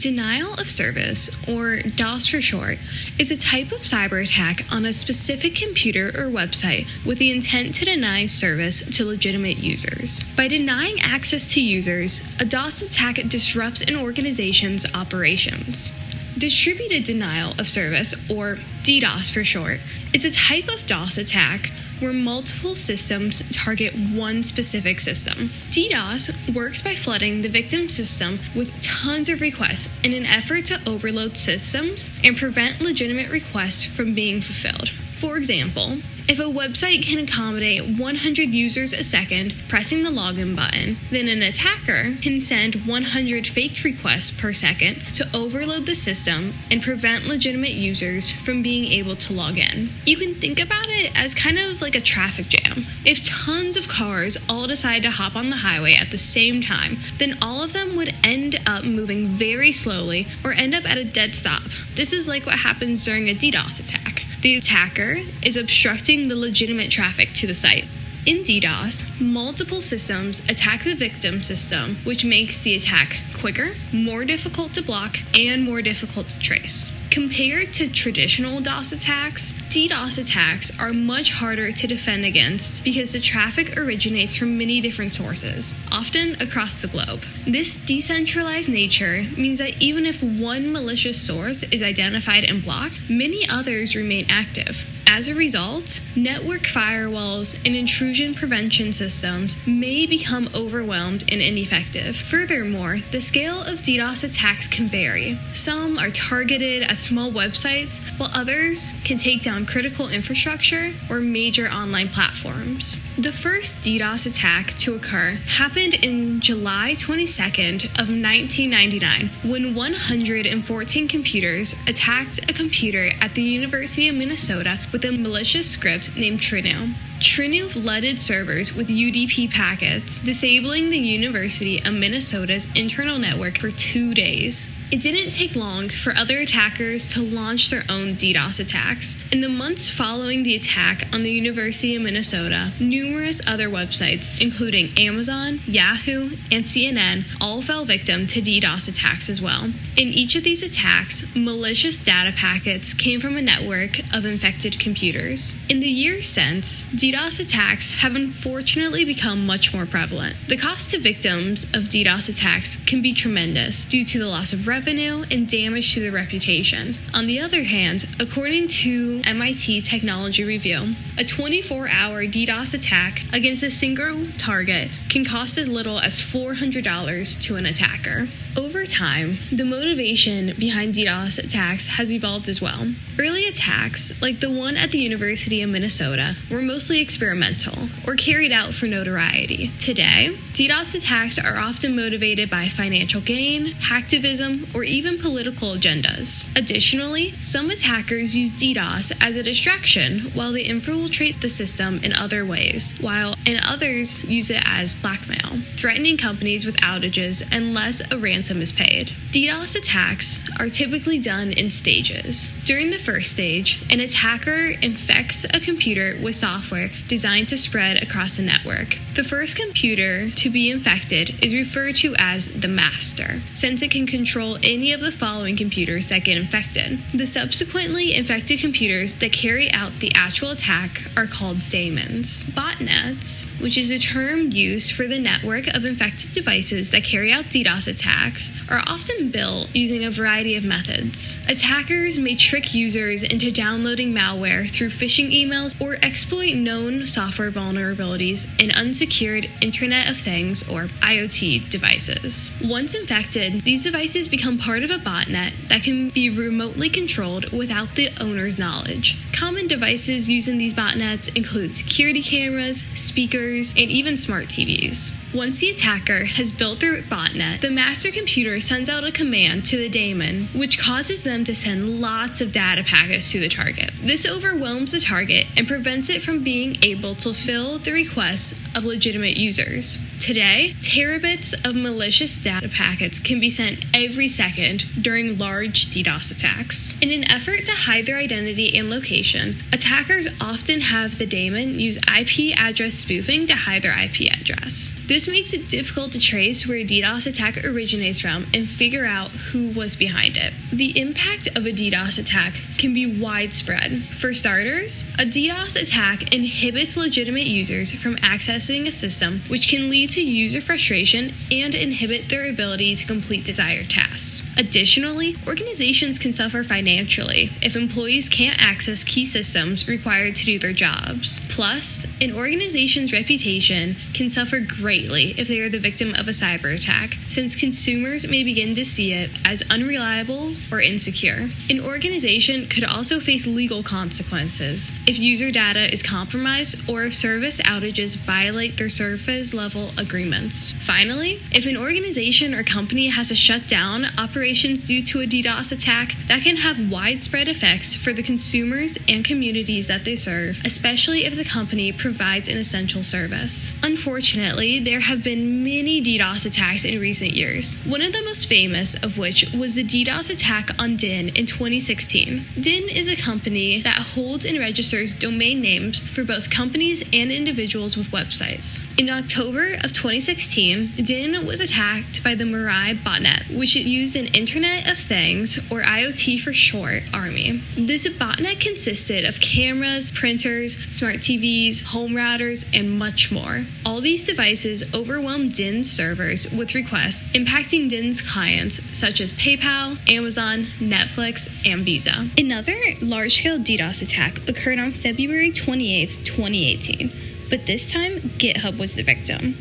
Denial of service, or DOS for short, is a type of cyber attack on a specific computer or website with the intent to deny service to legitimate users. By denying access to users, a DOS attack disrupts an organization's operations. Distributed denial of service, or DDoS for short, is a type of DOS attack where multiple systems target one specific system. DDoS works by flooding the victim system with tons of requests in an effort to overload systems and prevent legitimate requests from being fulfilled. For example, if a website can accommodate 100 users a second pressing the login button, then an attacker can send 100 fake requests per second to overload the system and prevent legitimate users from being able to log in. You can think about it as kind of like a traffic jam. If tons of cars all decide to hop on the highway at the same time, then all of them would end up moving very slowly or end up at a dead stop. This is like what happens during a DDoS attack. The attacker is obstructing the legitimate traffic to the site. In DDoS, multiple systems attack the victim system, which makes the attack quicker, more difficult to block, and more difficult to trace. Compared to traditional DOS attacks, DDoS attacks are much harder to defend against because the traffic originates from many different sources, often across the globe. This decentralized nature means that even if one malicious source is identified and blocked, many others remain active. As a result, network firewalls and intrusion prevention systems may become overwhelmed and ineffective. Furthermore, the scale of DDoS attacks can vary. Some are targeted at small websites, while others can take down critical infrastructure or major online platforms. The first DDoS attack to occur happened in July 22nd of 1999 when 114 computers attacked a computer at the University of Minnesota with a malicious script named Trinu. Trinu flooded servers with UDP packets, disabling the University of Minnesota's internal network for 2 days. It didn't take long for other attackers to launch their own DDoS attacks. In the months following the attack on the University of Minnesota, numerous other websites, including Amazon, Yahoo, and CNN, all fell victim to DDoS attacks as well. In each of these attacks, malicious data packets came from a network of infected computers. In the years since, DDoS attacks have unfortunately become much more prevalent. The cost to victims of DDoS attacks can be tremendous due to the loss of revenue and damage to their reputation. On the other hand, according to MIT Technology Review, a 24-hour DDoS attack against a single target can cost as little as $400 to an attacker. Over time, the motivation behind DDoS attacks has evolved as well. Early attacks, like the one at the University of Minnesota, were mostly experimental or carried out for notoriety. Today, DDoS attacks are often motivated by financial gain, hacktivism, or even political agendas. Additionally, some attackers use DDoS as a distraction while they infiltrate the system in other ways, and others use it as blackmail, threatening companies with outages unless a ransom is paid. DDoS attacks are typically done in stages. During the first stage, an attacker infects a computer with software designed to spread across a network. The first computer to be infected is referred to as the master, since it can control any of the following computers that get infected. The subsequently infected computers that carry out the actual attack are called daemons. Botnets, which is a term used for the network of infected devices that carry out DDoS attacks, are often built using a variety of methods. Attackers may trick users into downloading malware through phishing emails or exploit known software vulnerabilities in unsecured Internet of Things or IoT devices. Once infected, these devices become part of a botnet that can be remotely controlled without the owner's knowledge. Common devices used in these botnets include security cameras, speakers, and even smart TVs. Once the attacker has built their botnet, the master computer sends out a command to the daemon, which causes them to send lots of data packets to the target. This overwhelms the target and prevents it from being able to fulfill the requests of legitimate users. Today, terabits of malicious data packets can be sent every second during large DDoS attacks. In an effort to hide their identity and location, addition, attackers often have the daemon use IP address spoofing to hide their IP address. This makes it difficult to trace where a DDoS attack originates from and figure out who was behind it. The impact of a DDoS attack can be widespread. For starters, a DDoS attack inhibits legitimate users from accessing a system, which can lead to user frustration and inhibit their ability to complete desired tasks. Additionally, organizations can suffer financially if employees can't access key systems required to do their jobs. Plus, an organization's reputation can suffer greatly if they are the victim of a cyber attack, since consumers may begin to see it as unreliable or insecure. An organization could also face legal consequences if user data is compromised or if service outages violate their service level agreements. Finally, if an organization or company has to shut down operations due to a DDoS attack, that can have widespread effects for the consumers and communities that they serve, especially if the company provides an essential service. Unfortunately, there have been many DDoS attacks in recent years, one of the most famous of which was the DDoS attack on DIN in 2016. DIN is a company that holds and registers domain names for both companies and individuals with websites. In October of 2016, DIN was attacked by the Mirai botnet, which used an Internet of Things, or IoT for short, army. This botnet consisted of cameras, printers, smart TVs, home routers, and much more. All these devices overwhelmed DIN's servers with requests, impacting DIN's clients such as PayPal, Amazon, Netflix, and Visa. Another large-scale DDoS attack occurred on February 28, 2018, but this time GitHub was the victim.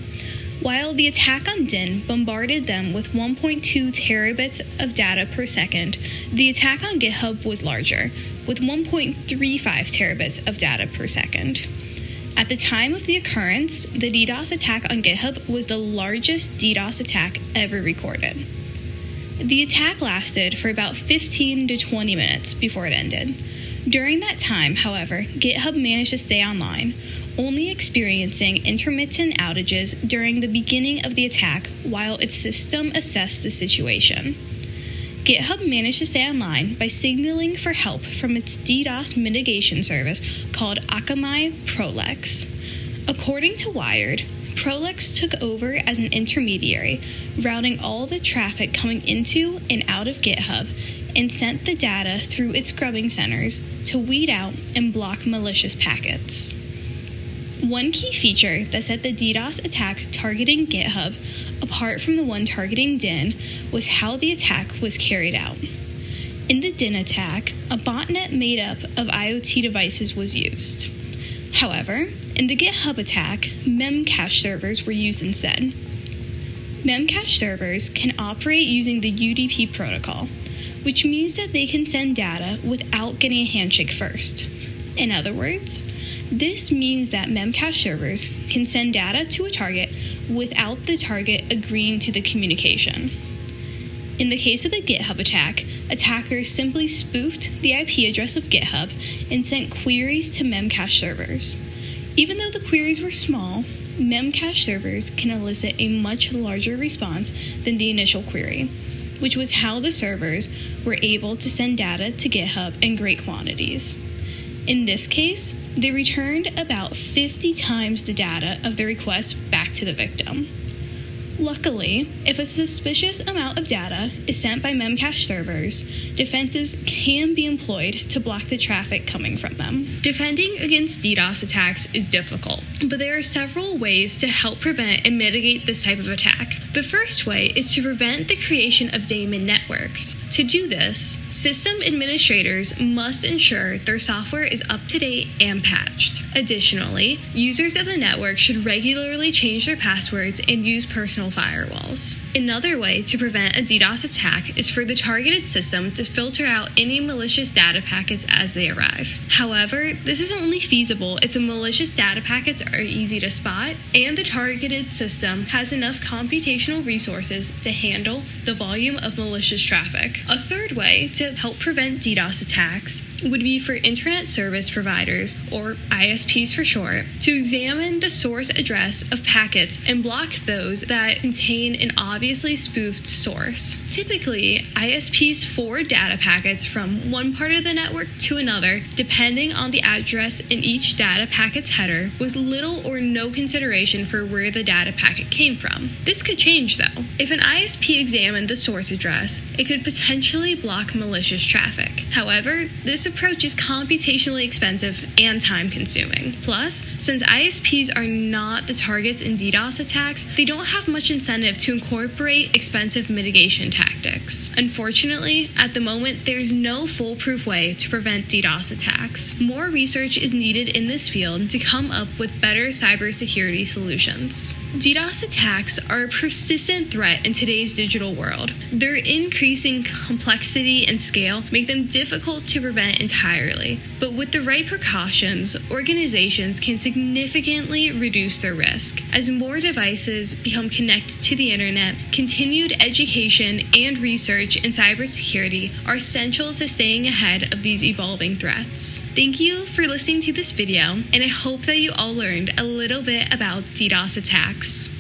While the attack on DIN bombarded them with 1.2 terabits of data per second, the attack on GitHub was larger, with 1.35 terabits of data per second. At the time of the occurrence, the DDoS attack on GitHub was the largest DDoS attack ever recorded. The attack lasted for about 15 to 20 minutes before it ended. During that time, however, GitHub managed to stay online, only experiencing intermittent outages during the beginning of the attack while its system assessed the situation. GitHub managed to stay online by signaling for help from its DDoS mitigation service called Akamai Prolex. According to Wired, Prolex took over as an intermediary, routing all the traffic coming into and out of GitHub and sent the data through its scrubbing centers to weed out and block malicious packets. One key feature that set the DDoS attack targeting GitHub apart from the one targeting DIN was how the attack was carried out. In the DIN attack, a botnet made up of IoT devices was used. However, in the GitHub attack, memcache servers were used instead. Memcache servers can operate using the UDP protocol, which means that they can send data without getting a handshake first. In other words, this means that memcache servers can send data to a target without the target agreeing to the communication. In the case of the GitHub attack, attackers simply spoofed the IP address of GitHub and sent queries to memcache servers. Even though the queries were small, memcache servers can elicit a much larger response than the initial query, which was how the servers were able to send data to GitHub in great quantities. In this case, they returned about 50 times the data of the request back to the victim. Luckily, if a suspicious amount of data is sent by memcache servers, defenses can be employed to block the traffic coming from them. Defending against DDoS attacks is difficult, but there are several ways to help prevent and mitigate this type of attack. The first way is to prevent the creation of daemon networks. To do this, system administrators must ensure their software is up to date and patched. Additionally, users of the network should regularly change their passwords and use personal firewalls. Another way to prevent a DDoS attack is for the targeted system to filter out any malicious data packets as they arrive. However, this is only feasible if the malicious data packets are easy to spot and the targeted system has enough computational additional resources to handle the volume of malicious traffic. A third way to help prevent DDoS attacks would be for internet service providers, or ISPs for short, to examine the source address of packets and block those that contain an obviously spoofed source. Typically, ISPs forward data packets from one part of the network to another, depending on the address in each data packet's header, with little or no consideration for where the data packet came from. This could change, though. If an ISP examined the source address, it could potentially block malicious traffic. However, this approach is computationally expensive and time-consuming. Plus, since ISPs are not the targets in DDoS attacks, they don't have much incentive to incorporate expensive mitigation tactics. Unfortunately, at the moment, there's no foolproof way to prevent DDoS attacks. More research is needed in this field to come up with better cybersecurity solutions. DDoS attacks are a persistent threat in today's digital world. Their increasing complexity and scale make them difficult to prevent entirely, but with the right precautions, organizations can significantly reduce their risk. As more devices become connected to the internet, continued education and research in cybersecurity are essential to staying ahead of these evolving threats. Thank you for listening to this video, and I hope that you all learned a little bit about DDoS attacks.